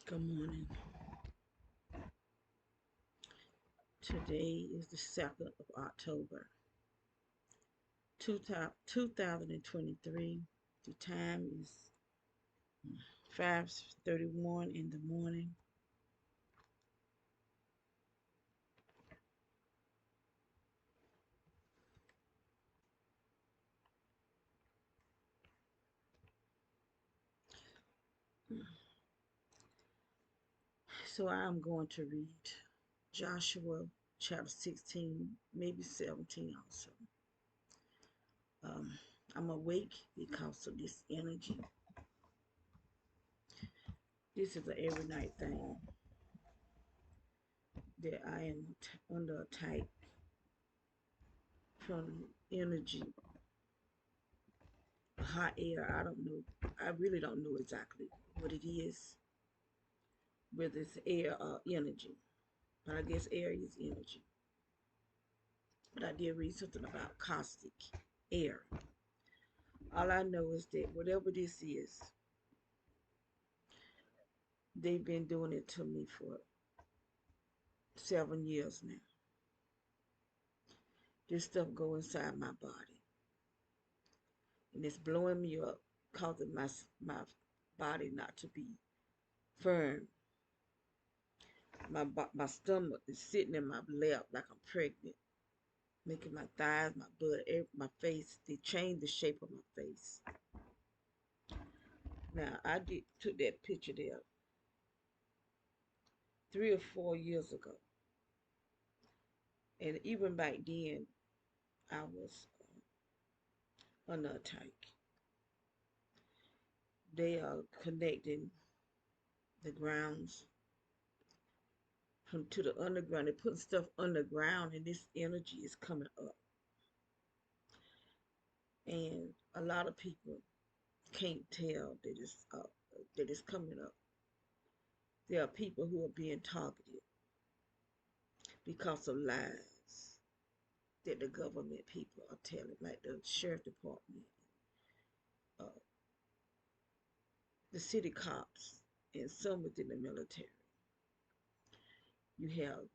Good morning. Today is the 2nd of October, 2023. The time is 5:31 in the morning. So I'm going to read Joshua chapter 16, maybe 17 also. Um, I'm awake because of this energy. This is an every night thing that I am under attack from energy, hot air. I don't know. I really don't know exactly what it is, whether it's air or energy. But I guess air is energy. But I did read something about caustic air. All I know is that whatever this is, they've been doing it to me for 7 years now. This stuff go inside my body, and it's blowing me up, causing my body not to be firm. My stomach is sitting in my lap like I'm pregnant, making my thighs, my butt, my face. They changed the shape of my face. Now I did took that picture there 3 or 4 years ago, and even back then I was under attack. They are connecting the grounds from to the underground. They're putting stuff underground, and this energy is coming up. And a lot of people can't tell that it's coming up. There are people who are being targeted because of lies that the government people are telling, like the sheriff department, uh, the city cops, and some within the military. You have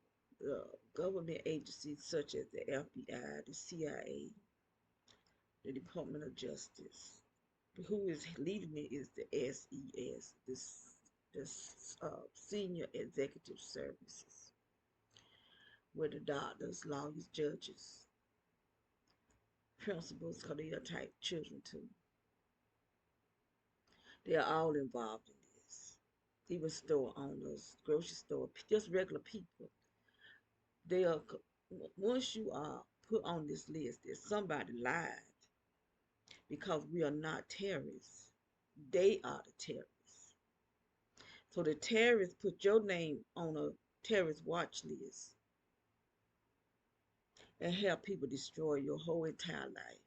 government agencies such as the FBI, the CIA, the Department of Justice. Who is leading it is the SES, this Senior Executive Services, where the doctors, lawyers, judges, principals, because they attack children too. They are all involved in this. Even store owners, grocery store, just regular people. They are once you are put on this list, that somebody lied because we are not terrorists. They are the terrorists. So the terrorists put your name on a terrorist watch list and have people destroy your whole entire life.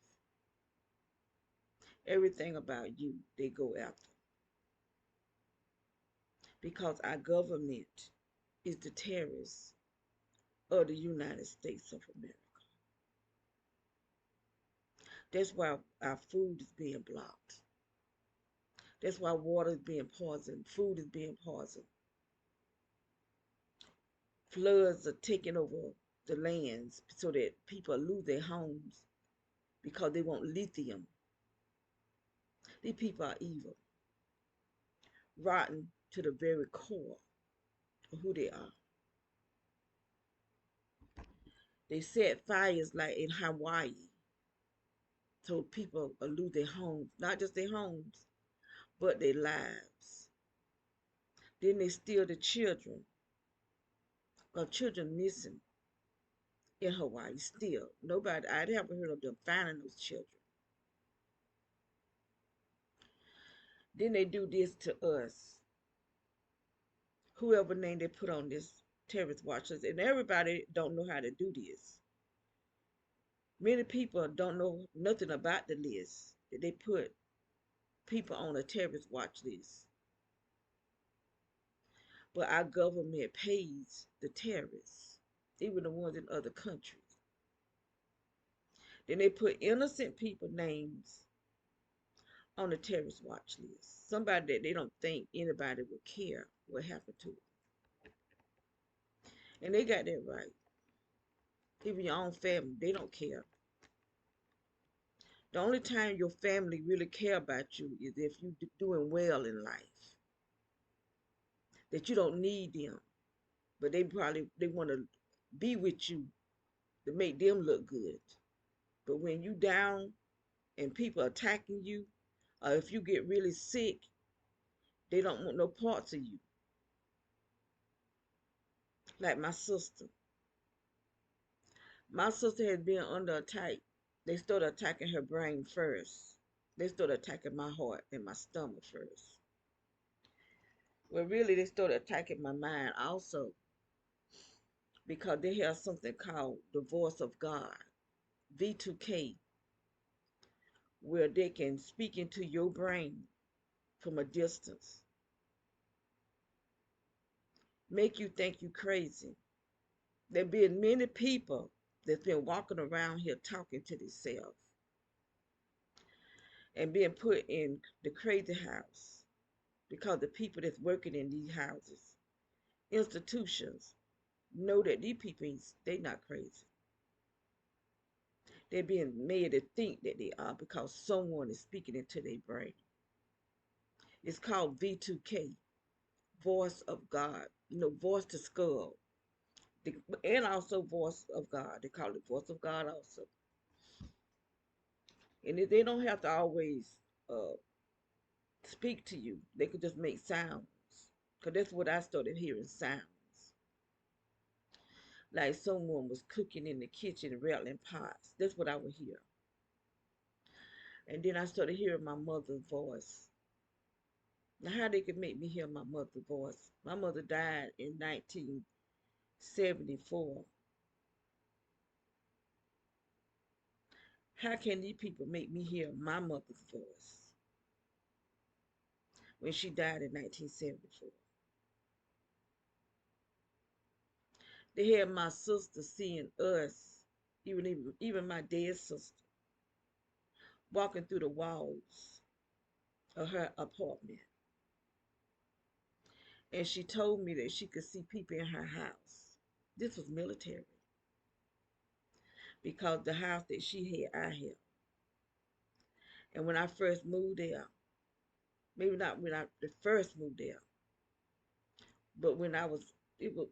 Everything about you, they go after. Because our government is the terrorists of the United States of America. That's why our food is being blocked. That's why water is being poisoned, food is being poisoned. Floods are taking over the lands so that people lose their homes because they want lithium. These people are evil, rotten to the very core of who they are. They set fires like in Hawaii, so people lose their homes, not just their homes, but their lives. Then they steal the children. Got children missing in Hawaii still. Nobody, I haven't heard of them finding those children. Then they do this to us. Whoever name they put on this terrorist watchers, and everybody don't know how to do this. Many people don't know nothing about the list that they put people on a terrorist watch list. But our government pays the terrorists, even the ones in other countries. Then they put innocent people names on the terrorist watch list. Somebody that they don't think anybody would care what happened to. And they got that right. Even your own family, they don't care. The only time your family really care about you is if you doing well in life. That you don't need them, but they want to be with you to make them look good. But when you down and people attacking you, or if you get really sick, they don't want no parts of you. Like my sister. My sister had been under attack. They started attacking her brain first. They started attacking my heart and my stomach first. Well, really, they started attacking my mind also because they have something called the voice of God, V2K, where they can speak into your brain from a distance, make you think you crazy. There been many people that's been walking around here talking to themselves and being put in the crazy house because the people that's working in these houses, institutions, know that these people they not crazy. They're being made to think that they are because someone is speaking into their brain. It's called V2K, voice of God. Voice to skull. And also voice of God. They call it voice of God also. And they don't have to always uh, speak to you. They could just make sounds. Because that's what I started hearing, sounds. Like someone was cooking in the kitchen, rattling pots. That's what I would hear. And then I started hearing my mother's voice. Now, how they could make me hear my mother's voice? My mother died in 1974. How can these people make me hear my mother's voice when she died in 1974? They had my sister seeing us, even my dead sister, walking through the walls of her apartment. And she told me that she could see people in her house. This was military because the house that she had, I had. And when I first moved there, maybe not when I the first moved there, but when it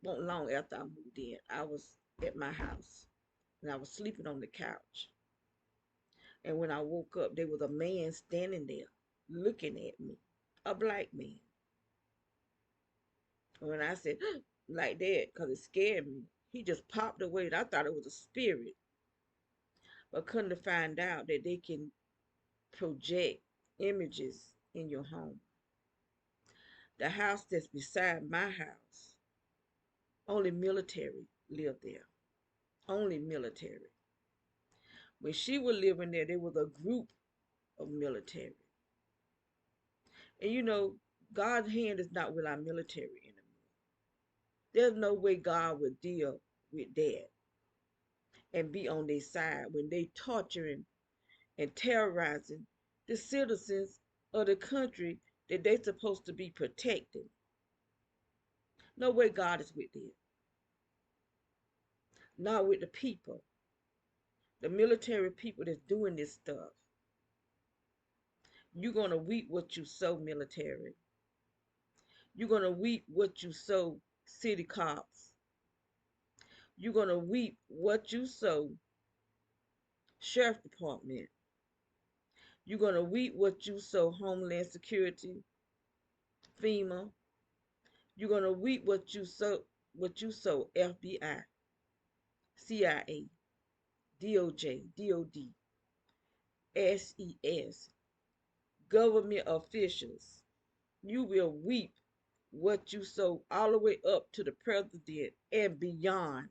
wasn't long after I moved in, I was at my house and I was sleeping on the couch. And when I woke up, there was a man standing there looking at me, a black man. And when I said, like that, because it scared me, he just popped away. And I thought it was a spirit. But couldn't to find out that they can project images in your home. The house that's beside my house, only military lived there. Only military. When she was living there was a group of military. And God's hand is not with our military anymore. There's no way God would deal with that and be on their side when they torturing and terrorizing the citizens of the country that they're supposed to be protecting. No way God is with them. Not with the people. The military people that's doing this stuff. You're going to reap what you sow, military. You're going to reap what you sow, city cops. You're going to reap what you sow, sheriff department. You're going to reap what you sow, Homeland Security, FEMA. You're going to reap what you sow, FBI, CIA, DOJ, DOD, SES, government officials. You will reap what you sow all the way up to the president and beyond.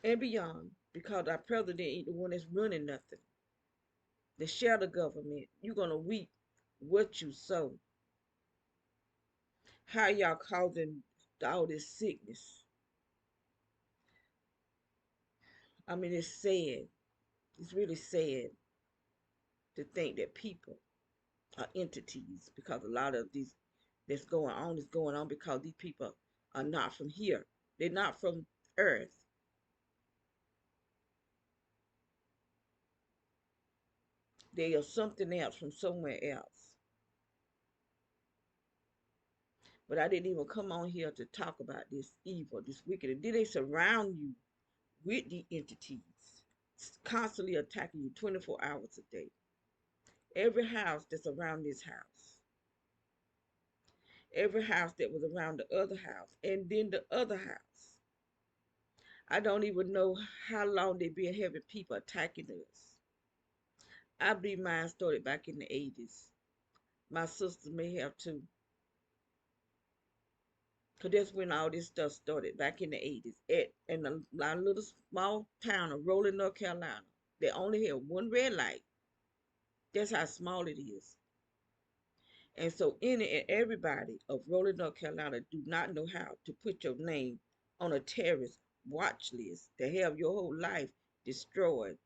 And beyond, because our president ain't the one that's running nothing. The shadow government, you're going to reap what you sow. How y'all causing all this sickness? I mean, it's sad. It's really sad to think that people are entities, because a lot of these that's going on is going on because these people are not from here. They're not from Earth. They are something else from somewhere else. But I didn't even come on here to talk about this evil, this wicked. Did they surround you with the entities, constantly attacking you 24 hours a day? Every house that's around this house, every house that was around the other house, and then the other house. I don't even know how long they've been having people attacking us. I believe mine started back in the 80s. My sister may have too. Because that's when all this stuff started, back in the 80s. In a little small town of Rowland, North Carolina. They only had one red light. That's how small it is. And so any and everybody of Rowland, North Carolina do not know how to put your name on a terrorist watch list to have your whole life destroyed.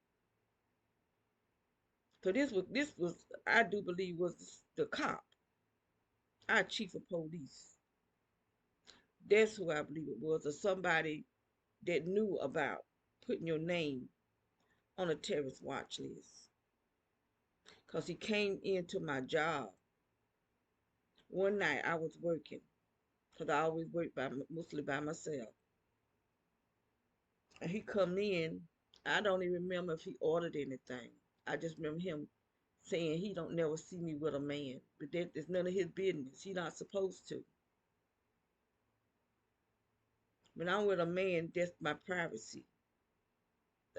So this was I do believe was the cop, our chief of police. That's who I believe it was, or somebody that knew about putting your name on a terrorist watch list. Because he came into my job one night. I was working, because I always work mostly by myself. And he come in. I don't even remember if he ordered anything. I just remember him saying he don't never see me with a man. But that's none of his business. He not supposed to. When I'm with a man, that's my privacy.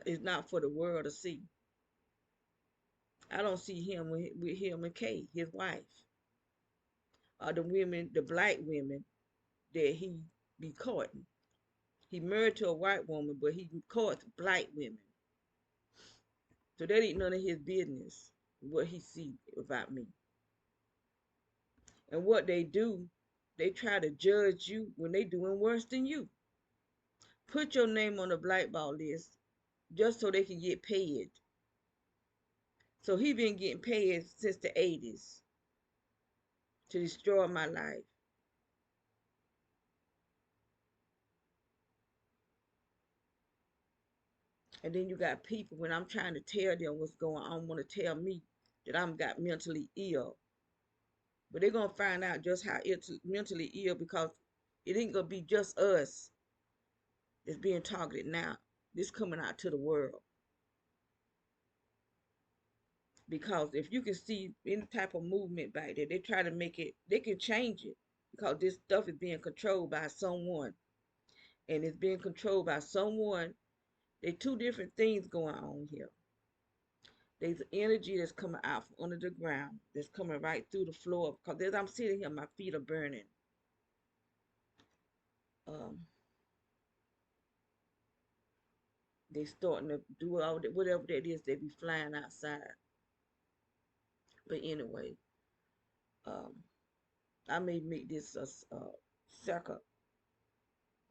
It's not for the world to see. I don't see him with him and Kay, his wife, or the women, the black women that he be courting. He married to a white woman, but he courts black women. So that ain't none of his business what he see about me. And what they do, they try to judge you when they doing worse than you. Put your name on the blackball list just so they can get paid. So he been getting paid since the 80s to destroy my life. And then you got people, when I'm trying to tell them what's going on, want to tell me that I'm got mentally ill. But they're going to find out just how mentally ill, because it ain't going to be just us that's being targeted now. This coming out to the world. Because if you can see any type of movement back there, they try to make it, they can change it. Because this stuff is being controlled by someone. And it's being controlled by someone. There's two different things going on here. There's energy that's coming out from under the ground, that's coming right through the floor. Because as I'm sitting here, my feet are burning. Um, they starting to do all that, whatever that is. They be flying outside. But anyway, um, I may make this a second,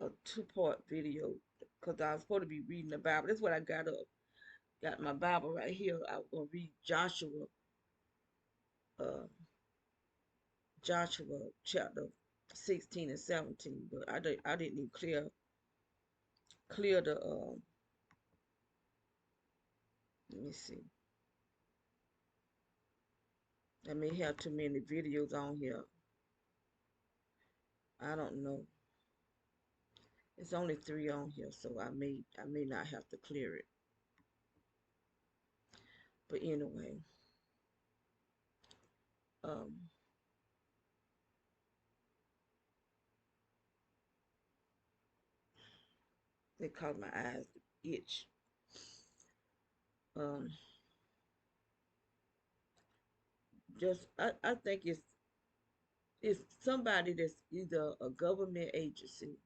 a two-part video, because I was supposed to be reading the Bible. That's what I got up. Got my Bible right here. I will read uh, Joshua chapter 16 and 17. But I didn't even clear the let me see. I may have too many videos on here. I don't know. It's only 3 on here, so I may not have to clear it. But anyway, um, they cause my eyes to itch. Um, just I think it's somebody that's either a government agency,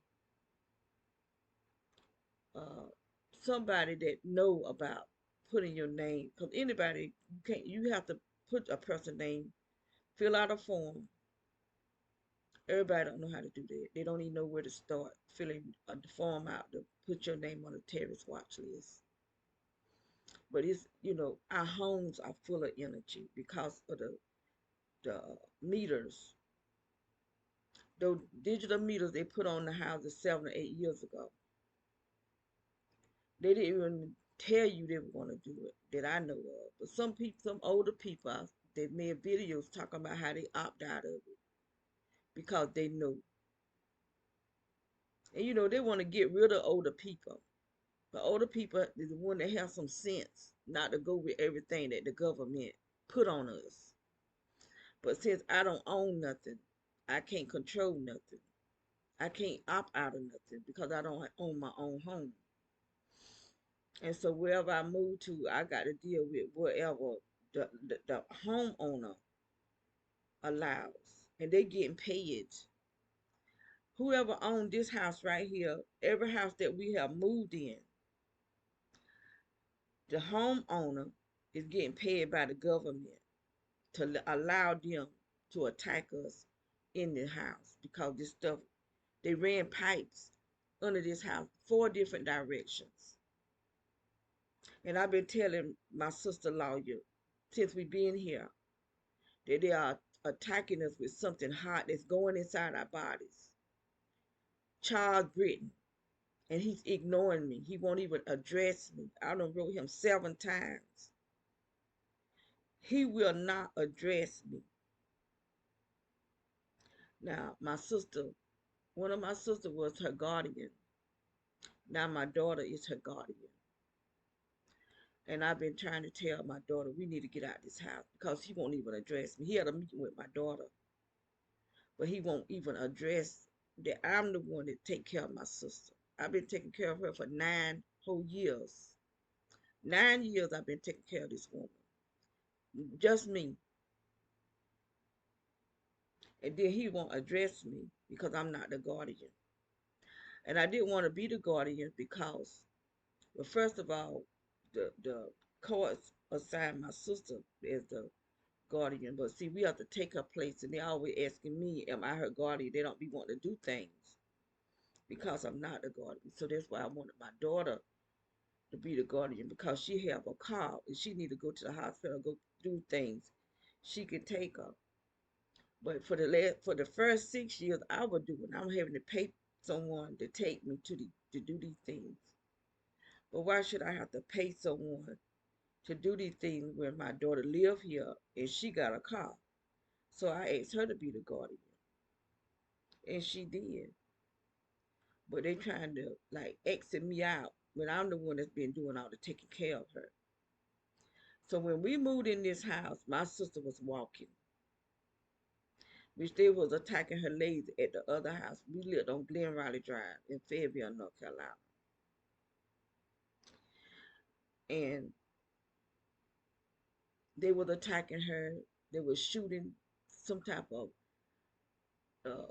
uh, somebody that know about putting your name. Because anybody, you have to put a person name, fill out a form. Everybody don't know how to do that. They don't even know where to start filling the form out to put your name on a terrorist watch list. But it's, our homes are full of energy because of the meters, those digital meters they put on the houses 7 or 8 years ago. They didn't even tell you they were going to do it that I know of. But some people, some older people, they made videos talking about how they opt out of it because they know. And they want to get rid of older people. But older people is the one that have some sense not to go with everything that the government put on us. But since I don't own nothing, I can't control nothing. I can't opt out of nothing because I don't own my own home. And so wherever I move to, I got to deal with whatever the homeowner allows. And they getting paid. Whoever owned this house right here, every house that we have moved in, the homeowner is getting paid by the government to allow them to attack us in the house because this stuff, they ran pipes under this house 4 different directions. And I've been telling my sister lawyer since we've been here that they are attacking us with something hot that's going inside our bodies. Charles Britton, and he's ignoring me. He won't even address me. I done wrote him 7 times. He will not address me. Now, one of my sisters was her guardian. Now my daughter is her guardian. And I've been trying to tell my daughter we need to get out of this house because he won't even address me. He had a meeting with my daughter, but he won't even address that I'm the one that take care of my sister. I've been taking care of her for 9 whole years. 9 years I've been taking care of this woman. Just me. And then he won't address me because I'm not the guardian. And I didn't want to be the guardian because, well, first of all, the courts assigned my sister as the guardian. But see, we have to take her place, and they always asking me, am I her guardian? They don't be wanting to do things because I'm not the guardian. So that's why I wanted my daughter to be the guardian because she have a car and she need to go to the hospital, go do things. She can take her. But for the first 6 years I was doing, I'm having to pay someone to take me to do these things. But why should I have to pay someone to do these things when my daughter live here and she got a car? So I asked her to be the guardian, and she did. But they trying to like exit me out when I'm the one that's been doing all the taking care of her. So when we moved in this house, my sister was walking, which they was attacking her legs at the other house. We lived on Glen Riley Drive in Fayetteville, North Carolina. And they was attacking her. They was shooting some type of uh,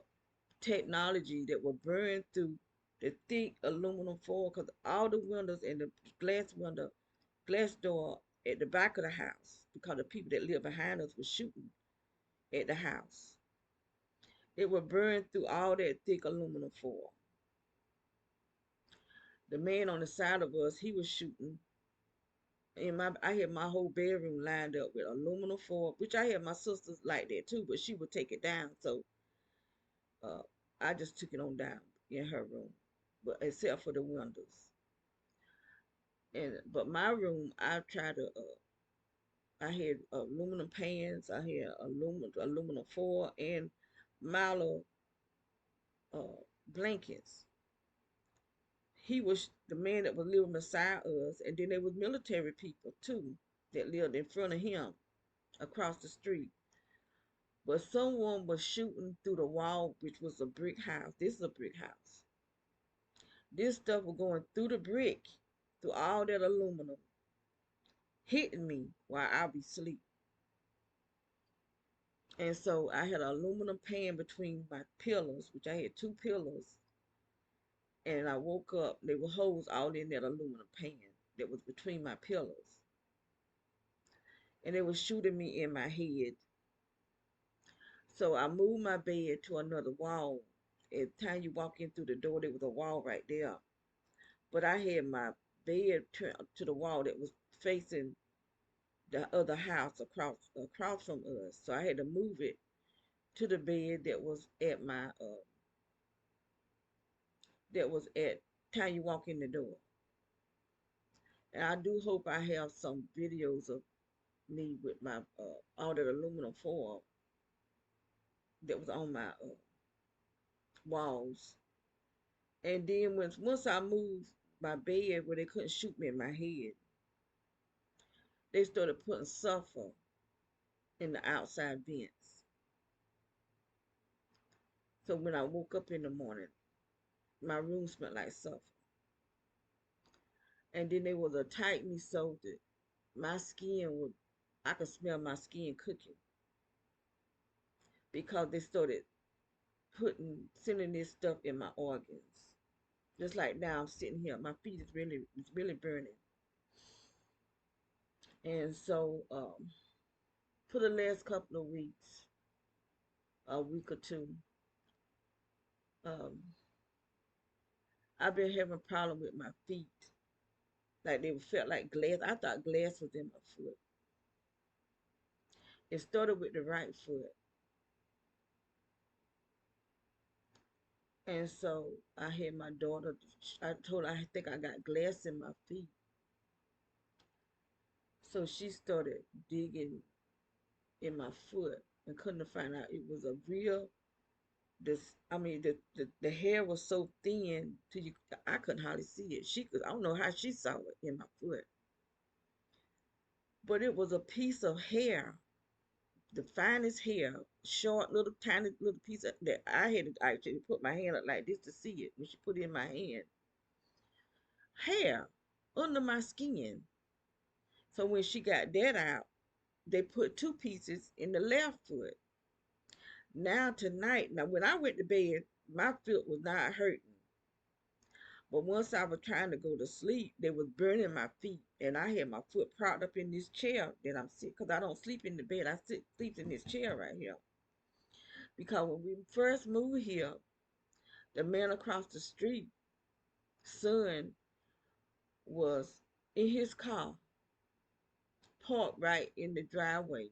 technology that will burn through the thick aluminum foil because all the windows and the glass door at the back of the house because the people that live behind us were shooting at the house. It would burn through all that thick aluminum foil. The man on the side of us, he was shooting. And I had my whole bedroom lined up with aluminum foil, which I had my sisters like that too, but she would take it down. So uh, I just took it on down in her room, but except for the windows. But my room, I tried to. I had aluminum pans. I had aluminum foil and Milo blankets. He was the man that was living beside us, and then there was military people too that lived in front of him across the street. But someone was shooting through the wall, which was a brick house. This is a brick house. This stuff was going through the brick, through all that aluminum, hitting me while I be asleep. And so I had an aluminum pan between my pillows, which I had 2 pillows. And I woke up, there were holes all in that aluminum pan that was between my pillows. And they were shooting me in my head. So I moved my bed to another wall. Every time you walk in through the door, there was a wall right there. But I had my bed turned to the wall that was facing the other house across from us. So I had to move it to the bed that was at time you walk in the door. And I do hope I have some videos of me with my all that aluminum foil that was on my walls. And then once I moved my bed where they couldn't shoot me in my head, they started putting sulfur in the outside vents. So when I woke up in the morning, my room smelled like sulfur. And then they was a tight me so that my skin would, I could smell my skin cooking because they started sending this stuff in my organs. Just like now I'm sitting here, my feet is really burning. And so for the last couple of weeks, a week or two, um, I've been having a problem with my feet. Like they felt like glass. I thought glass was in my foot. It started with the right foot. And so I had my daughter, I told her I think I got glass in my feet. So she started digging in my foot and couldn't find out it was a real this I mean the hair was so thin till you I couldn't hardly see it. She could I don't know how she saw it in my foot. But it was a piece of hair, the finest hair, short little tiny little piece that I had to actually put my hand up like this to see it when she put it in my hand. Hair under my skin. So when she got that out, they put two pieces in the left foot. Now tonight, now when I went to bed, my foot was not hurting. But once I was trying to go to sleep, they was burning my feet, and I had my foot propped up in this chair that I'm sitting, because I don't sleep in the bed. I sleep in this chair right here. Because when we first moved here, the man across the street, son, was in his car, parked right in the driveway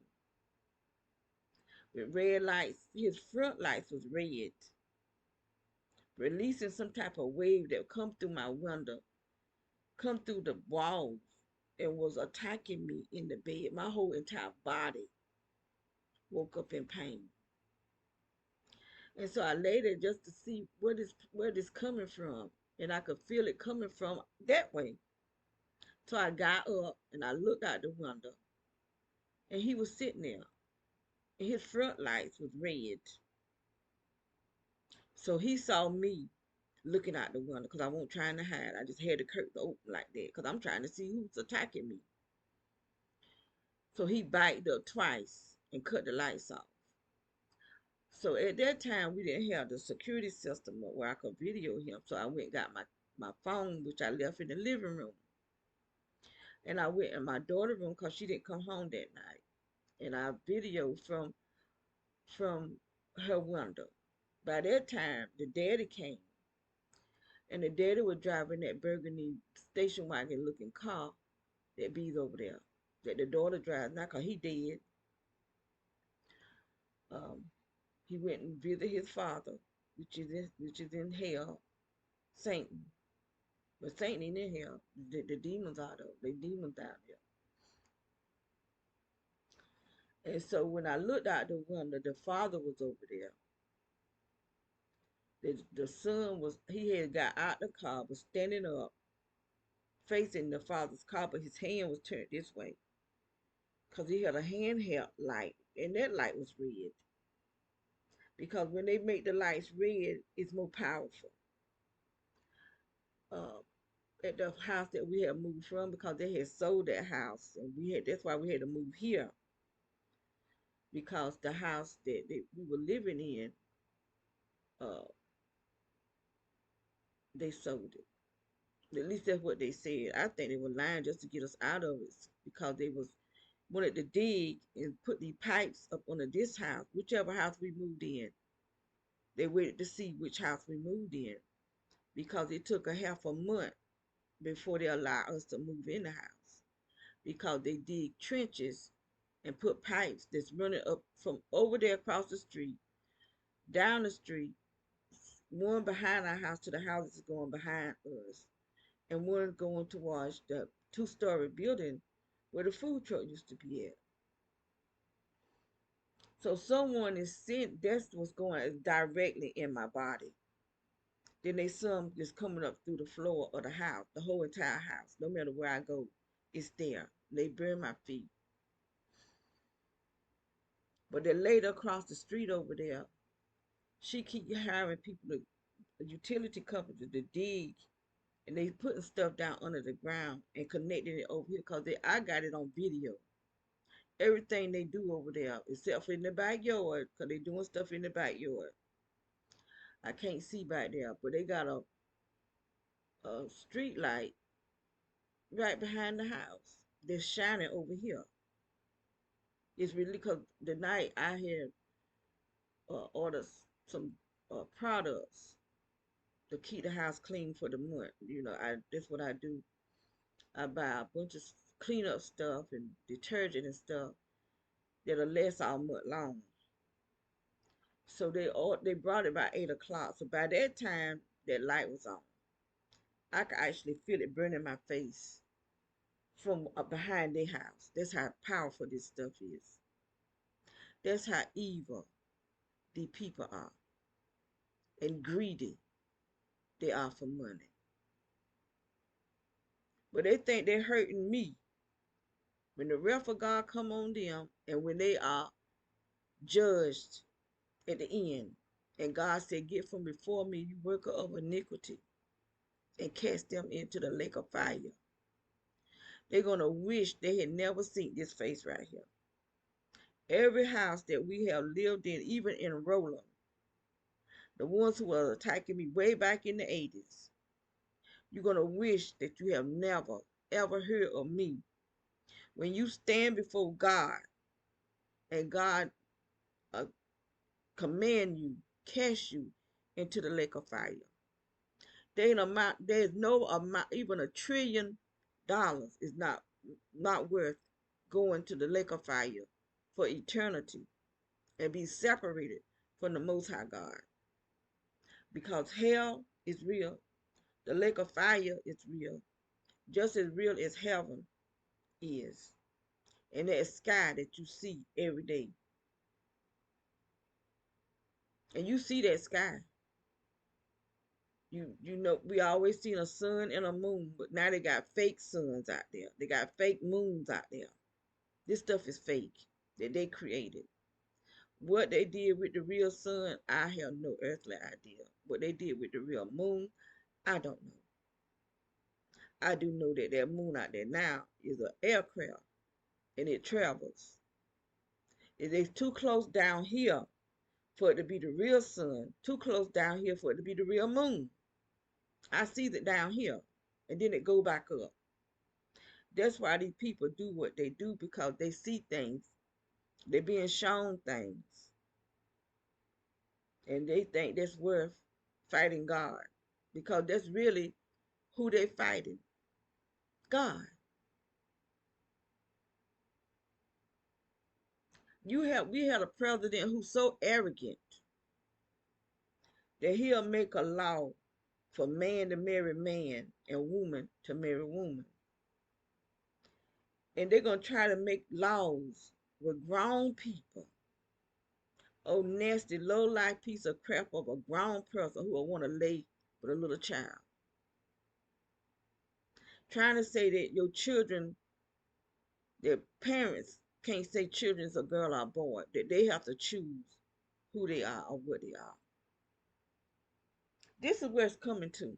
with red lights. His front lights was red, releasing some type of wave that come through my window, come through the walls, and was attacking me in the bed. My whole entire body woke up in pain. And so I lay there just to see where this coming from. And I could feel it coming from that way. So I got up and I looked out the window and he was sitting there. And his front lights was red. So he saw me looking out the window because I wasn't trying to hide. I just had the curtain open like that because I'm trying to see who's attacking me. So he backed up twice and cut the lights off. So at that time, we didn't have the security system where I could video him. So I went and got my phone, which I left in the living room. And I went in my daughter's room because she didn't come home that night. And I videoed from her window. By that time, the daddy came. And the daddy was driving that burgundy station wagon looking car that bees over there. That the daughter drives now because he dead. Um, he went and visited his father, which is in hell, Satan. But Satan ain't in hell. The demons are though. They demons out there. And so when I looked out the window, the father was over there. The son was he had got out the car, was standing up, facing the father's car, but his hand was turned this way. Cause he had a handheld light, and that light was red. Because when they make the lights red, it's more powerful. Uh, at the house that we had moved from, because they had sold that house, and that's why we had to move here. Because the house that we were living in, uh, they sold it. At least that's what they said. I think they were lying just to get us out of it because they wanted to dig and put these pipes up under this house, whichever house we moved in. They waited to see which house we moved in because it took a half a month before they allowed us to move in the house. because they dig trenches and put pipes that's running up from over there across the street, down the street, one behind our house to the houses going behind us, and one going towards the two-story building where the food truck used to be at. So someone is sent, that's what's going directly in my body. Then they some just coming up through the floor of the house, the whole entire house. No matter where I go, it's there. They burn my feet. But the lady across the street over there, she keep hiring people, the utility companies to dig, and they putting stuff down under the ground and connecting it over here because I got it on video. Everything they do over there, except for in the backyard, because they doing stuff in the backyard. I can't see back there, but they got a street light right behind the house that's shining over here. It's really because the night I had ordered some products to keep the house clean for the month. That's what I do. I buy a bunch of cleanup stuff and detergent and stuff that'll last all month long. So they brought it by 8 o'clock. So by that time that light was on, I could actually feel it burning my face from behind their house. That's how powerful this stuff is. That's how evil the people are and greedy they are for money. But they think they're hurting me when the wrath of God come on them and when they are judged at the end. And God said, "Get from before me, you worker of iniquity, and cast them into the lake of fire." They're going to wish they had never seen this face right here. Every house that we have lived in, even in Roland, the ones who were attacking me way back in the 80s, you're going to wish that you have never, ever heard of me. When you stand before God and God uh, command you, cast you into the lake of fire. There's no amount, even $1 trillion is not worth going to the lake of fire for eternity and be separated from the Most High God. Because hell is real, the lake of fire is real, just as real as heaven is, and that sky that you see every day. And you see that sky. You know, we always seen a sun and a moon, but now they got fake suns out there. They got fake moons out there. This stuff is fake that they created. What they did with the real sun, I have no earthly idea. What they did with the real moon, I don't know. I do know that that moon out there now is an aircraft and it travels. It is too close down here for it to be the real sun, too close down here for it to be the real moon. I see it down here and then it go back up. That's why these people do what they do, because they see things. They're being shown things. And they think that's worth fighting God. Because that's really who they fighting. God. We had a president who's so arrogant that he'll make a law for man to marry man and woman to marry woman. And they're going to try to make laws with grown people. Oh, nasty, low-life piece of crap of a grown person who will want to lay with a little child. Trying to say that your children, their parents can't say children's a girl or a boy, that they have to choose who they are or what they are. This is where it's coming to,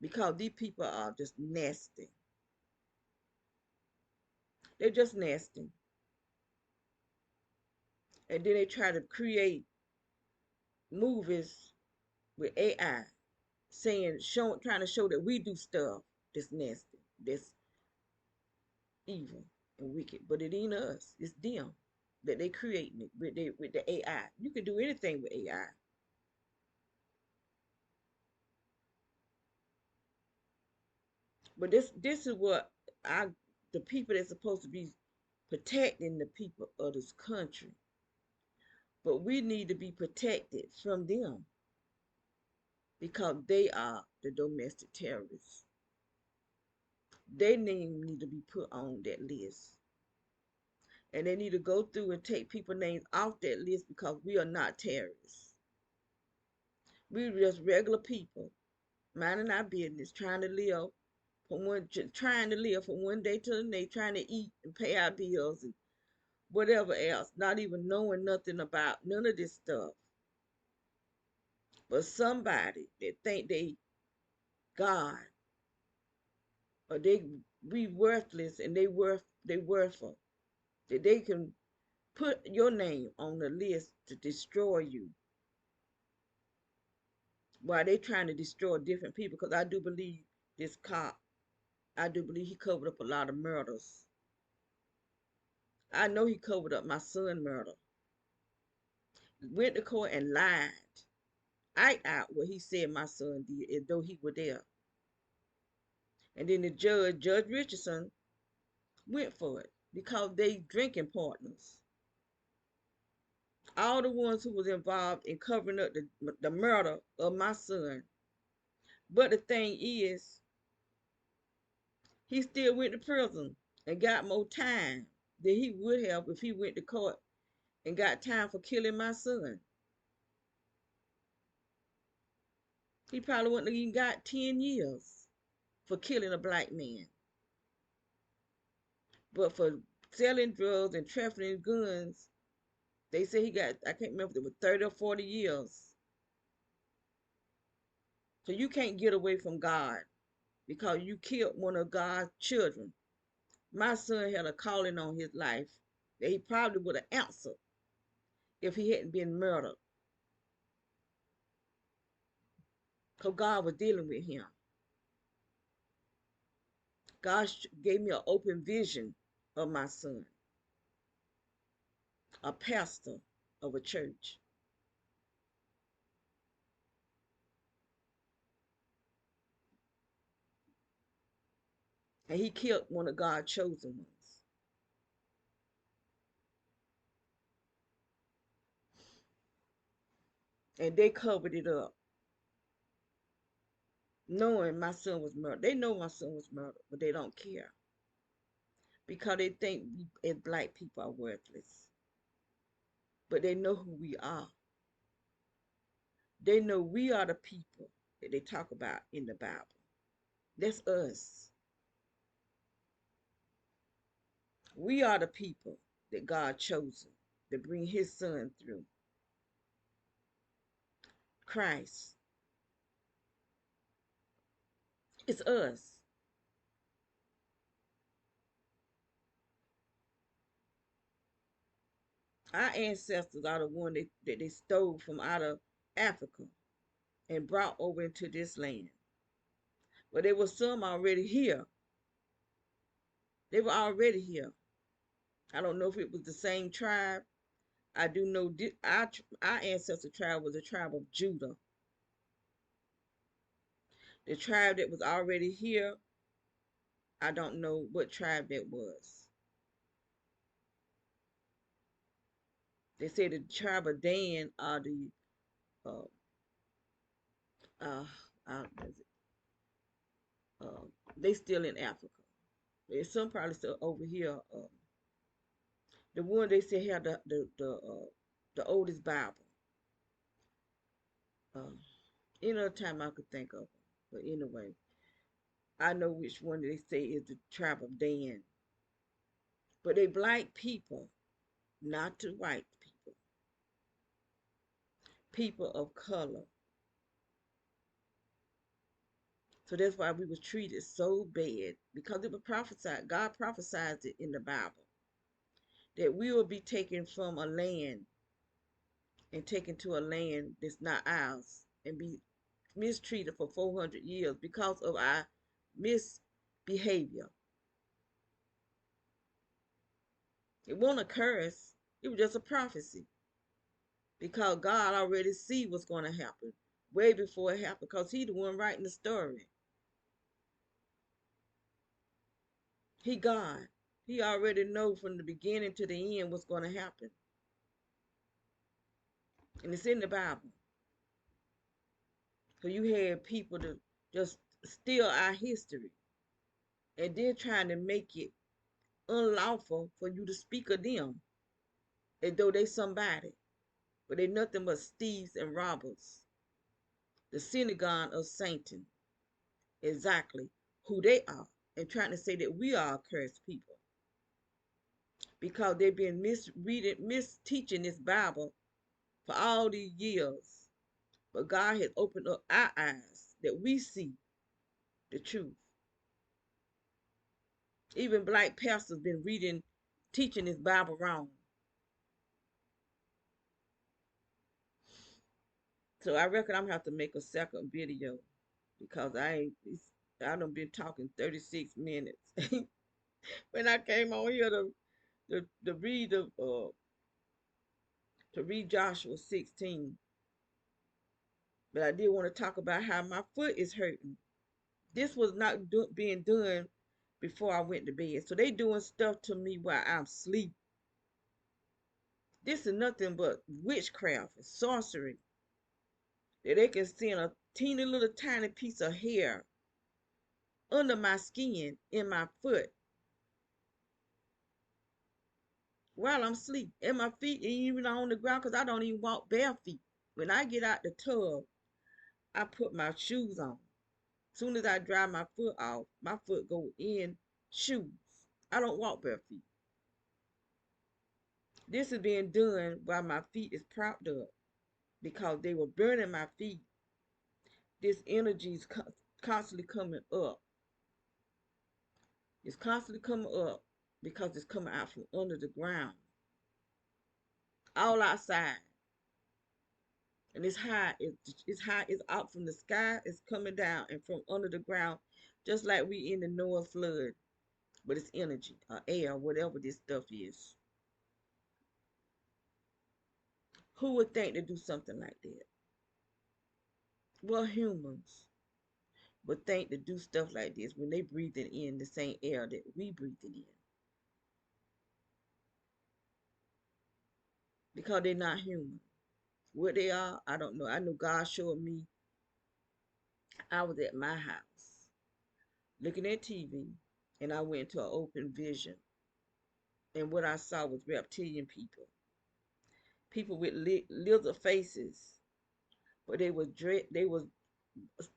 because these people are just nasty. They're just nasty. And then they try to create movies with AI, trying to show that we do stuff that's nasty, that's evil and wicked. But it ain't us. It's them that they creating it with the AI. You can do anything with AI. But this is what the people that's supposed to be protecting the people of this country. But we need to be protected from them because they are the domestic terrorists. Their name need to be put on that list. And they need to go through and take people's names off that list because we are not terrorists. We're just regular people, minding our business, trying to live from one day to the next, trying to eat and pay our bills and whatever else, not even knowing nothing about none of this stuff. But somebody that think they God or they we worthless and they worthful, that they can put your name on the list to destroy you while they trying to destroy different people. Because I do believe this cop, I do believe he covered up a lot of murders. I know he covered up my son's murder. Went to court and lied. I out what he said my son did, as though he were there. And then the Judge Richardson, went for it because they drinking partners. All the ones who was involved in covering up the murder of my son. But the thing is, he still went to prison and got more time than he would have if he went to court and got time for killing my son. He probably wouldn't have even got 10 years for killing a black man. But for selling drugs and trafficking guns, they say he got, I can't remember if it was 30 or 40 years. So you can't get away from God because you killed one of God's children. My son had a calling on his life that he probably would have answered if he hadn't been murdered. Because God was dealing with him. God gave me an open vision of my son, a pastor of a church. And he killed one of God's chosen ones. And they covered it up, knowing my son was murdered. They know my son was murdered, but they don't care because they think we as black people are worthless. But they know who we are. They know we are the people that they talk about in the Bible. That's us. We are the people that God chosen to bring his son through. Christ. It's us. Our ancestors are the one that they stole from out of Africa and brought over into this land. But there were some already here. They were already here. I don't know if it was the same tribe. I do know our ancestor tribe was the tribe of Judah. The tribe that was already here, I don't know what tribe that was. They say the tribe of Dan are the uh uh, uh uh they still in Africa. There's some probably still over here. The one they say had the oldest Bible. Uh, any other time I could think of them. But anyway, I know which one they say is the tribe of Dan. But they black people, not to white people. People of color. So that's why we was treated so bad because it was prophesied. God prophesied it in the Bible that we will be taken from a land and taken to a land that's not ours and be mistreated for 400 years because of our misbehavior. It wasn't a curse. It was just a prophecy because God already see what's going to happen way before it happened because he the one writing the story. He God. He already know from the beginning to the end what's going to happen. And it's in the Bible. So you had people to just steal our history and then trying to make it unlawful for you to speak of them as though they somebody. But they nothing but thieves and robbers. The synagogue of Satan. Exactly who they are. And trying to say that we are a cursed people. Because they've been misteaching this Bible for all these years. But God has opened up our eyes that we see the truth. Even black pastors been teaching this Bible wrong. So I reckon I'm gonna have to make a second video because I done been talking 36 minutes. When I came on here to read to read Joshua 16, but I did want to talk about how my foot is hurting. This was not being done before I went to bed. So they doing stuff to me while I'm asleep. This is nothing but witchcraft and sorcery. That they can send a teeny little tiny piece of hair under my skin in my foot while I'm asleep. And my feet ain't even on the ground because I don't even walk bare feet. When I get out the tub, I put my shoes on. As soon as I dry my foot off, my foot go in shoes. I don't walk bare feet. This is being done while my feet is propped up because they were burning my feet. This energy is constantly coming up. It's constantly coming up because it's coming out from under the ground, all outside. And it's out from the sky, it's coming down and from under the ground, just like we in the Noah flood. But it's energy or air, whatever this stuff is. Who would think to do something like that? Well, humans would think to do stuff like this when they breathing in the same air that we breathing in. Because they're not human. What they are, I don't know. I know God showed me. I was at my house looking at TV and I went to an open vision. And what I saw was reptilian people. People with lizard faces. But they was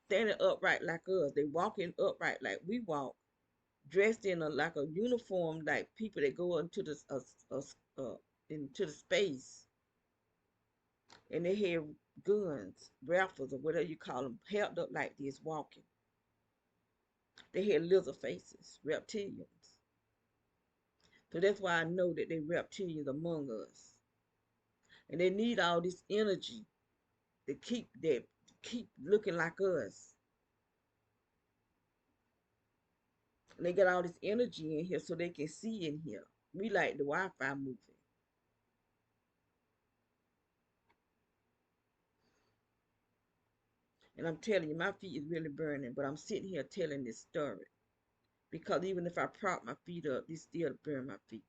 standing upright like us. They walking upright like we walk. Dressed in like a uniform like people that go into the space. And they had guns, rifles, or whatever you call them, held up like this, walking. They had lizard faces, reptilians. So that's why I know that they reptilians among us. And they need all this energy to keep looking like us. And they got all this energy in here so they can see in here. We like the Wi-Fi moving. And I'm telling you, my feet is really burning, but I'm sitting here telling this story. Because even if I prop my feet up, they still burn my feet.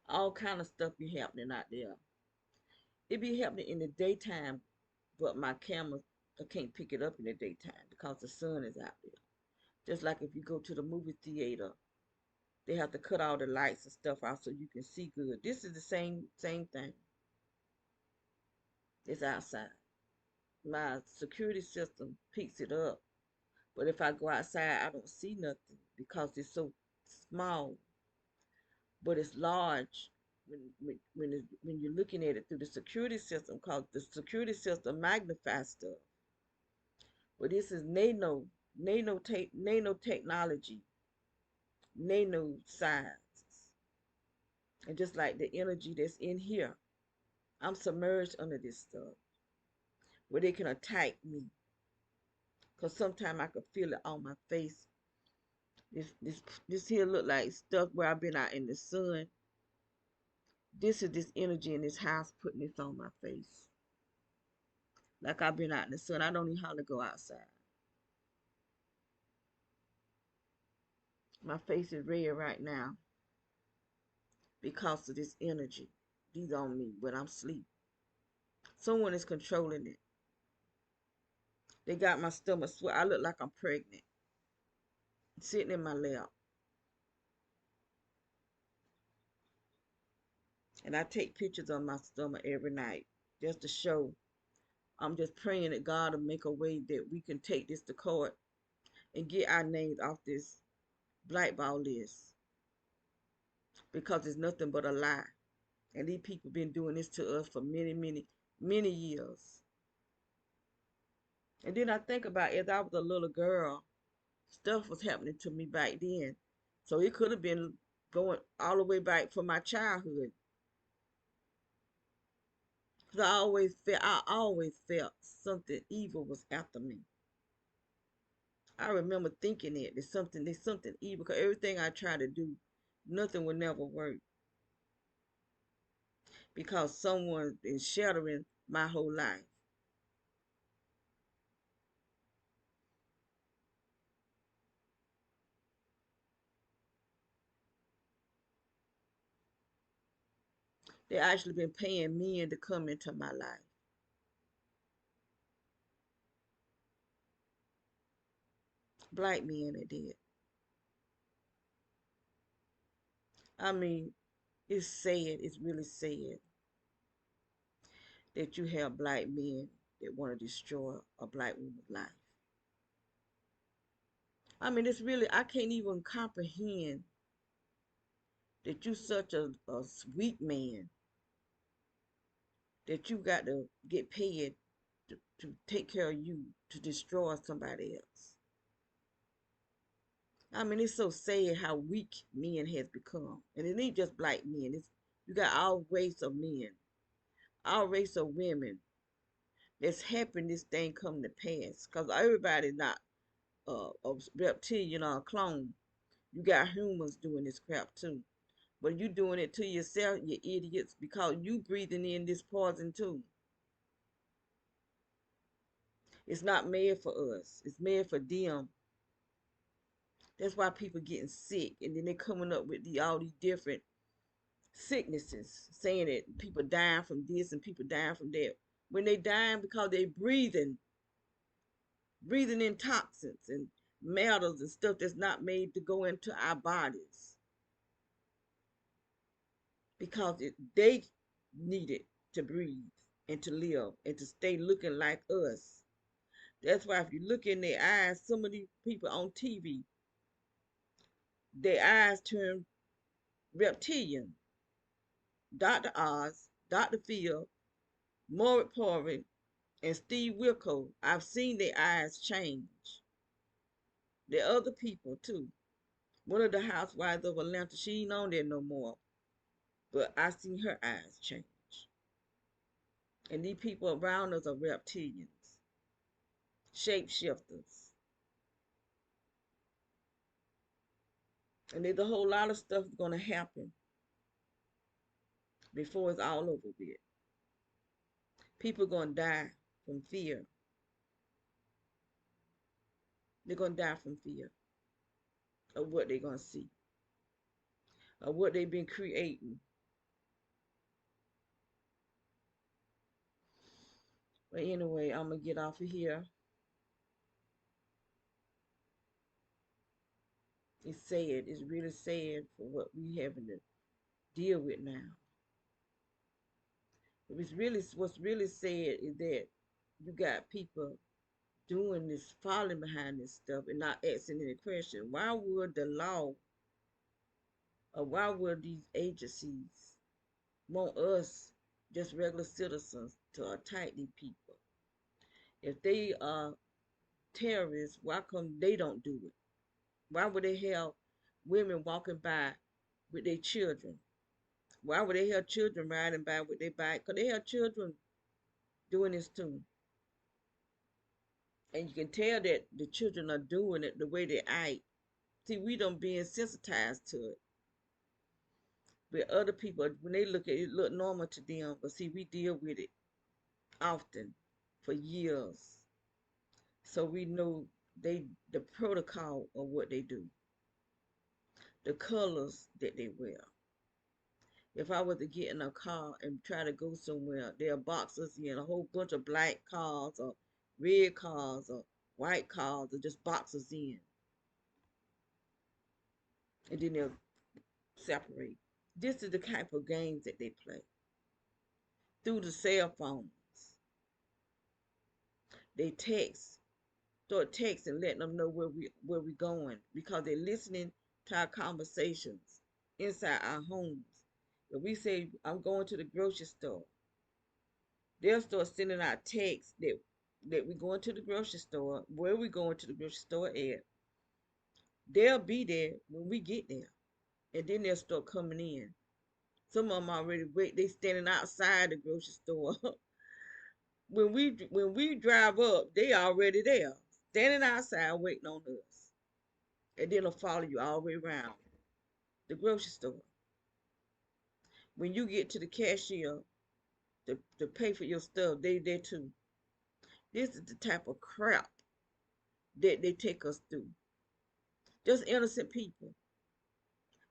All kind of stuff be happening out there. It be happening in the daytime, but my camera I can't pick it up in the daytime because the sun is out there. Just like if you go to the movie theater, they have to cut all the lights and stuff out so you can see good. This is the same thing. It's outside. My security system picks it up, but if I go outside, I don't see nothing because it's so small. But it's large when you're looking at it through the security system, because the security system magnifies stuff. But this is nanotechnology, nano science, and just like the energy that's in here, I'm submerged under this stuff where they can attack me. Cause sometimes I can feel it on my face This here look like stuff where I've been out in the sun. This is this energy in this house putting this on my face. Like I've been out in the sun. I don't even hardly go outside. My face is red right now because of this energy. These on me when I'm asleep. Someone is controlling it. They got my stomach sweat. I look like I'm pregnant. Sitting in my lap. And I take pictures of my stomach every night just to show. I'm just praying that God will make a way that we can take this to court and get our names off this blackball list because it's nothing but a lie. And these people been doing this to us for many, many, many years. And then I think about as I was a little girl, stuff was happening to me back then. So it could have been going all the way back from my childhood. Because I always felt something evil was after me. I remember thinking it. There's something evil. Because everything I try to do, nothing will never work. Because someone is shattering my whole life. They actually been paying men to come into my life. Black men that did. I mean, it's sad. It's really sad that you have black men that want to destroy a black woman's life. I mean, it's really, I can't even comprehend that you such a sweet man that you got to get paid to take care of you to destroy somebody else. I mean, it's so sad how weak men has become. And it ain't just black men. You got all race of men, all race of women that's helping this thing come to pass. Because everybody's not a reptilian or a clone. You got humans doing this crap too. But you doing it to yourself, you idiots, because you breathing in this poison too. It's not made for us. It's made for them. That's why people getting sick, and then they coming up with all these different sicknesses, saying that people dying from this and people dying from that. When they dying because they breathing in toxins and metals and stuff that's not made to go into our bodies because they need it to breathe and to live and to stay looking like us. That's why if you look in their eyes, some of these people on TV, their eyes turn reptilian. Dr. Oz, Dr. Phil, Maury Povey, and Steve Wilkos, I've seen their eyes change. There are other people too. One of the housewives of Atlanta, she ain't on there no more. But I seen her eyes change. And these people around us are reptilians, shapeshifters. And there's a whole lot of stuff gonna happen before it's all over with. People gonna die from fear. They're gonna die from fear of what they're gonna see, of what they've been creating. But anyway, I'm gonna get off of here. It's sad. It's really sad for what we having to deal with now. What's really sad is that you got people doing this, falling behind this stuff, and not asking any question. Why would the law, or why would these agencies want us, just regular citizens, to attack these people? If they are terrorists, why come they don't do it? Why would they have women walking by with their children? Why would they have children riding by with their bike? Because they have children doing this too. And you can tell that the children are doing it the way they act. See, we don't being sensitized to it. But other people, when they look at it, it look normal to them. But see, we deal with it often for years. So we know the protocol of what they do, the colors that they wear. If I was to get in a car and try to go somewhere, they'll box us in a whole bunch of black cars or red cars or white cars or just box us in. And then they'll separate. This is the type of games that they play through the cell phones. They start texting, letting them know where we going because they're listening to our conversations inside our homes. If we say I'm going to the grocery store, they'll start sending out texts that we're going to the grocery store, where we going to the grocery store at. They'll be there when we get there, and then they'll start coming in. Some of them already wait. They standing outside the grocery store. When we drive up, they already there, standing outside waiting on us, and then they'll follow you all the way around the grocery store. When you get to the cashier to pay for your stuff, they there too. This is the type of crap that they take us through. Just innocent people.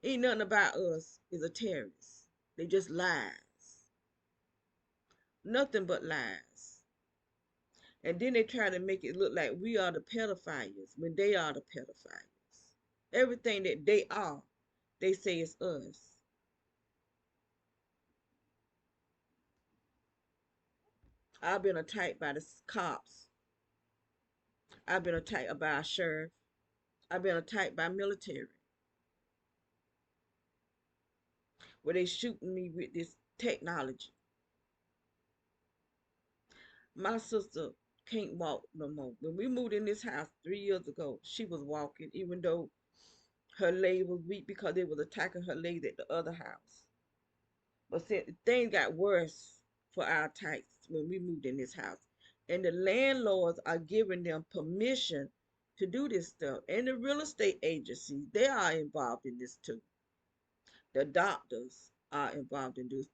Ain't nothing about us is a terrorist. They just lies. Nothing but lies. And then they try to make it look like we are the pedophiles when they are the pedophiles. Everything that they are, they say is us. I've been attacked by the cops. I've been attacked by a sheriff. I've been attacked by military where they shooting me with this technology. My sister can't walk no more. When we moved in this house 3 years ago, she was walking, even though her leg was weak because they was attacking her legs at the other house. But things got worse for our types when we moved in this house. And the landlords are giving them permission to do this stuff. And the real estate agencies, they are involved in this too. The doctors are involved in this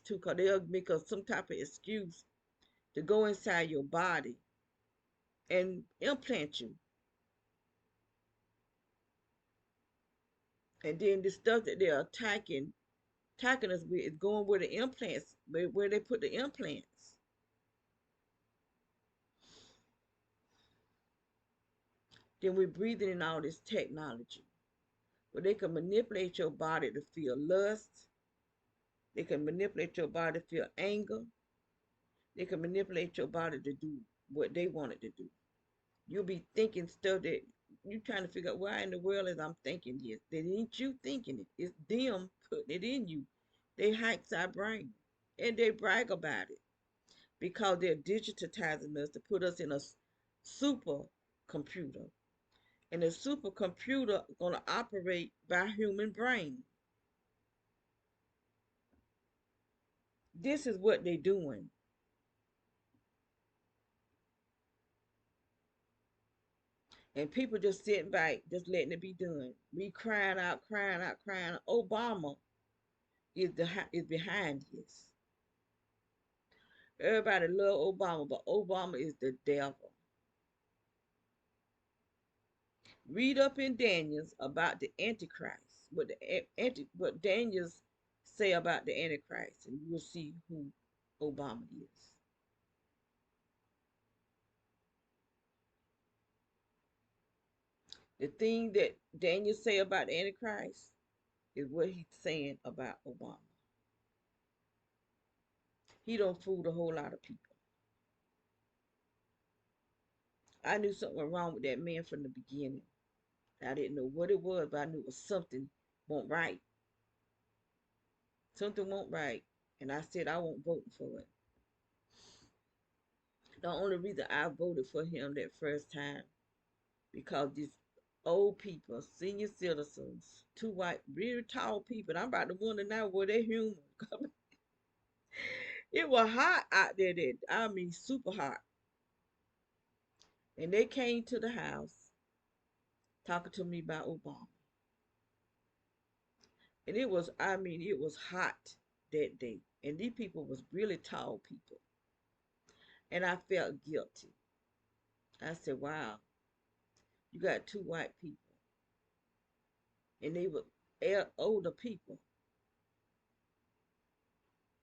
too, because they'll make us some type of excuse to go inside your body and implant you. And then the stuff that they're attacking us with is going where the implants, where they put the implants. Then we're breathing in all this technology where they can manipulate your body to feel lust. They can manipulate your body to feel anger. They can manipulate your body to do what they want it to do. You'll be thinking stuff that you're trying to figure out why in the world is I'm thinking this. That ain't you thinking it. It's them putting it in you. They hacks our brain. And they brag about it because they're digitizing us to put us in a super computer. And the supercomputer gonna operate by human brain. This is what they doing. And people just sitting back, just letting it be done. We crying out, crying out, crying out. Obama is behind this. Everybody love Obama, but Obama is the devil. Read up in Daniel's about the Antichrist, what Daniel's say about the Antichrist, and you will see who Obama is. The thing that Daniel say about the Antichrist is what he's saying about Obama. He don't fool a whole lot of people. I knew something was wrong with that man from the beginning. I didn't know what it was, but I knew it was something won't right. Something won't right. And I said I won't vote for it. The only reason I voted for him that first time because these old people, senior citizens, two white, really tall people. I'm about to wonder now were they human. It was hot out there. That I mean, super hot. And they came to the house talking to me about Obama. And it was, I mean, it was hot that day. And these people was really tall people. And I felt guilty. I said, wow, you got two white people. And they were older people.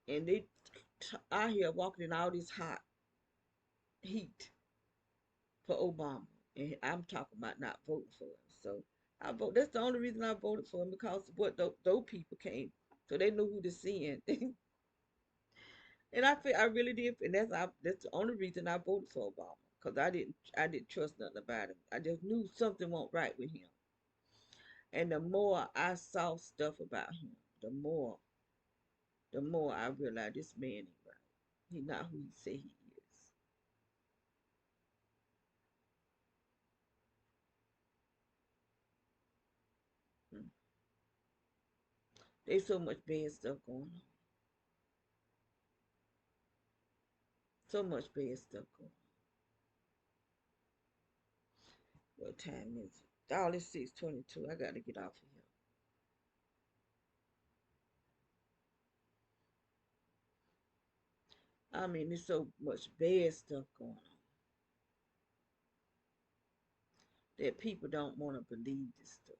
And they out here walking in all this hot heat for Obama. And I'm talking about not voting for him. So I vote. That's the only reason I voted for him, because what those people came. So they knew who to send. And I feel I really did, and that's the only reason I voted for Obama, because I didn't trust nothing about him. I just knew something wasn't right with him. And the more I saw stuff about him, the more I realized this man ain't right. He's not who he say he is. Mm. There's so much bad stuff going on. So much bad stuff going on. What time is it? Oh, it's 6:22. I gotta get off of here. I mean, there's so much bad stuff going on that people don't want to believe this stuff.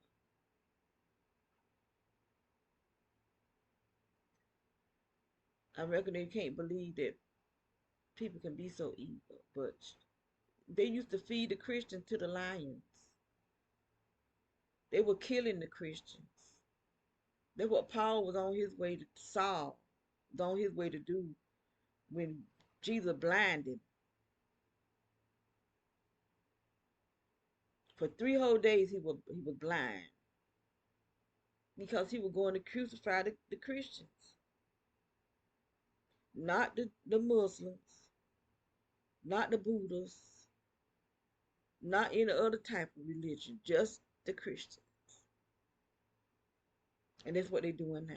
I reckon they can't believe that people can be so evil. But they used to feed the Christians to the lions. They were killing the Christians. That's what Paul was on his way to Saul, was on his way to do when Jesus blinded. For 3 whole days he was blind because he was going to crucify the Christians, not the Muslims, not the Buddhists, not any other type of religion, just the Christians. And that's what they're doing now,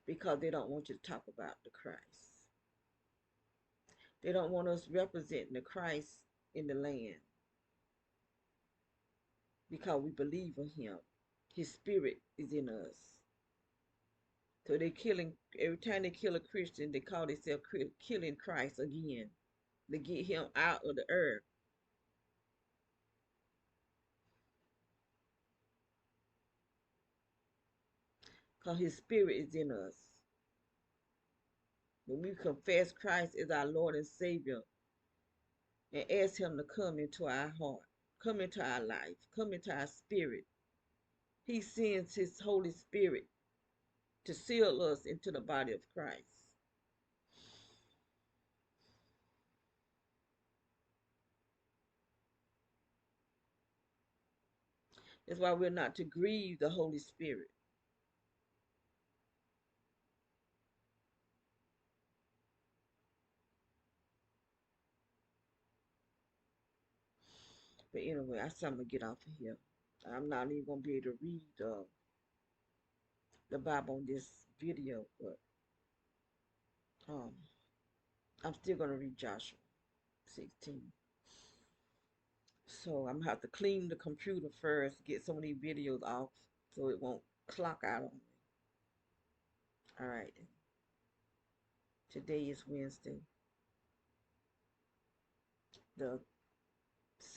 because they don't want you to talk about the Christ. They don't want us representing the Christ in the land because we believe in him. His spirit is in us. So they killing, every time they kill a Christian, they call themselves killing Christ again to get him out of the earth. Because his spirit is in us. When we confess Christ as our Lord and Savior and ask him to come into our heart, come into our life, come into our spirit, he sends his Holy Spirit to seal us into the body of Christ. That's why we're not to grieve the Holy Spirit. But anyway, I said I'm gonna get off of here. I'm not even gonna be able to read the Bible on this video, but um, I'm still gonna read Joshua 16. So I'm gonna have to clean the computer first, get some of these videos off, so it won't clock out on me. All right. Today is Wednesday, the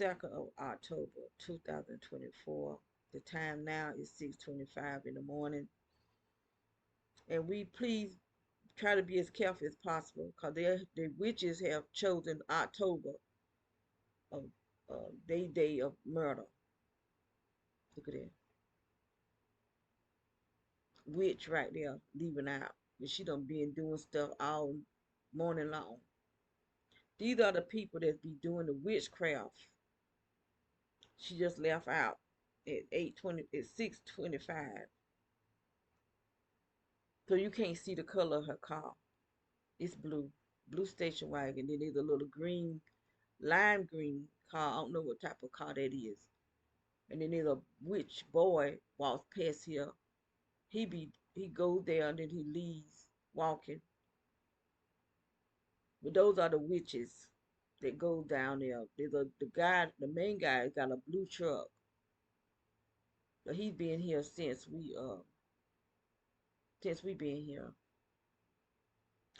2nd of October, 2024. The time now is 6:25 in the morning, and we please try to be as careful as possible, because the witches have chosen October of their day of murder. Look at that witch right there leaving out, and she done been doing stuff all morning long. These are the people that be doing the witchcraft. She just left out at 8:20, at 6:25, so you can't see the color of her car. It's blue station wagon. Then there's a little green, lime green car. I don't know what type of car that is. And then there's a witch boy walks past here. He goes there and then he leaves walking. But those are the witches that go down there. There's the guy, the main guy, got a blue truck. But he's been here since we been here.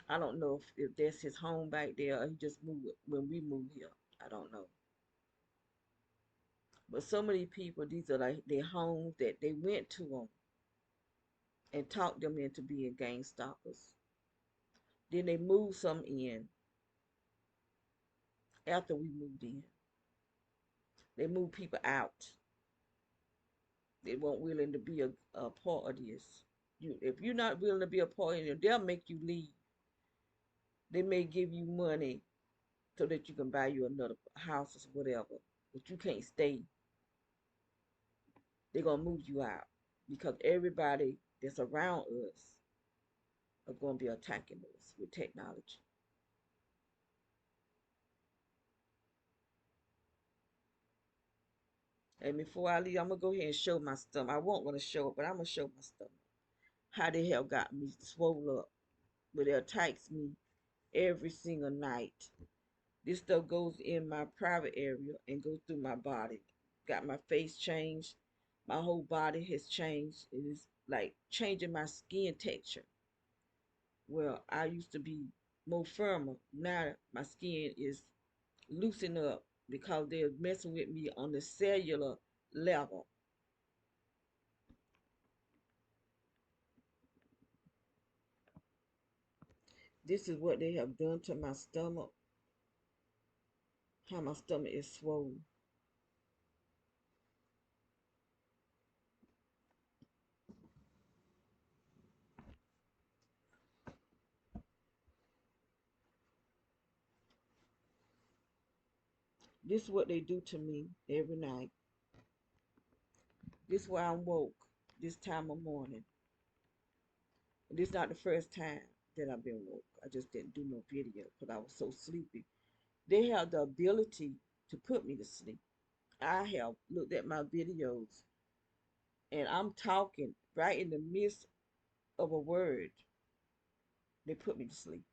I don't know if that's his home back there or he just moved when we moved here. I don't know. But so many people, these are like their homes that they went to them and talked them into being gang stalkers. Then they moved some in after we moved in. They moved people out. They weren't willing to be a part of this. If you're not willing to be a part of it, they'll make you leave. They may give you money so that you can buy you another house or whatever, but you can't stay. They're gonna move you out because everybody that's around us are gonna be attacking us with technology. And before I leave, I'm gonna go ahead and show my stomach. I won't gonna show it, but I'm gonna show my stomach. How they have got me swole up, but it attacks me every single night. This stuff goes in my private area and goes through my body. Got my face changed. My whole body has changed. It is like changing my skin texture. Well, I used to be more firmer. Now my skin is loosening up because they're messing with me on the cellular level. This is what they have done to my stomach. How my stomach is swollen. This is what they do to me every night. This is why I'm woke this time of morning. This is not the first time that I've been woke. I just didn't do no video because I was so sleepy. They have the ability to put me to sleep. I have looked at my videos and I'm talking right in the midst of a word. They put me to sleep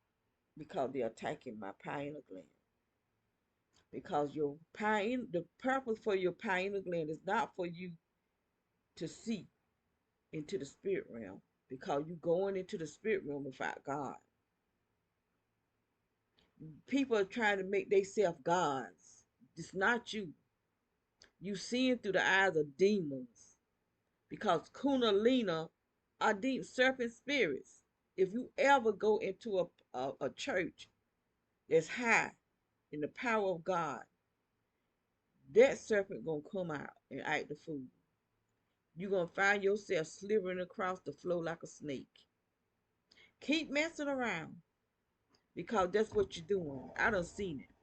because they're attacking my pineal gland. Because the purpose for your pineal gland is not for you to see into the spirit realm because you going into the spirit realm without God. People are trying to make themselves gods. It's not you. You seeing through the eyes of demons because Kundalini are deep serpent spirits. If you ever go into a church that's high in the power of God, that serpent gonna come out and act the fool. You're gonna find yourself slithering across the floor like a snake. Keep messing around because that's what you're doing. I done seen it.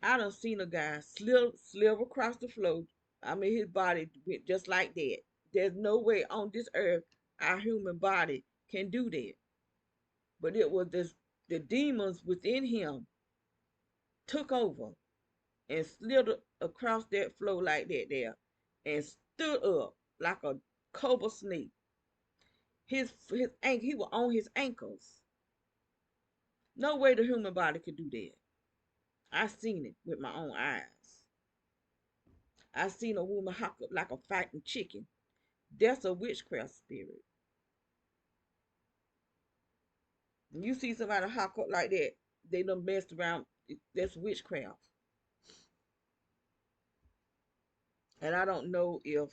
I done seen a guy slither across the floor. I mean, his body went just like that. There's no way on this earth our human body can do that. But it was the demons within him took over and slithered across that floor like that there and stood up like a cobra snake. His ankle, he was on his ankles. No way the human body could do that. I seen it with my own eyes. I seen a woman hawk up like a fighting chicken. That's a witchcraft spirit. When you see somebody hawk up like that, they done messed around. That's witchcraft. And I don't know if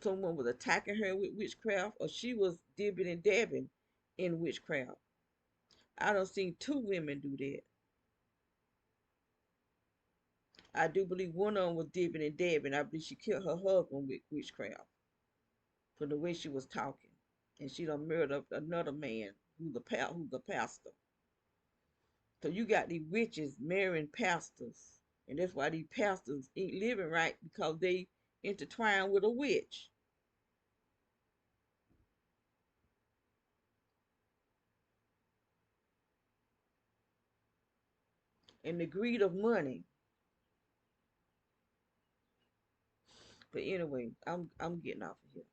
someone was attacking her with witchcraft or she was dibbing and dabbing in witchcraft. I done seen two women do that. I do believe one of them was dibbing and dabbing. I believe she killed her husband with witchcraft for the way she was talking. And she done murdered another man who's a pastor. So you got these witches marrying pastors. And that's why these pastors ain't living right because they intertwine with a witch. And the greed of money. But anyway, I'm getting off of here.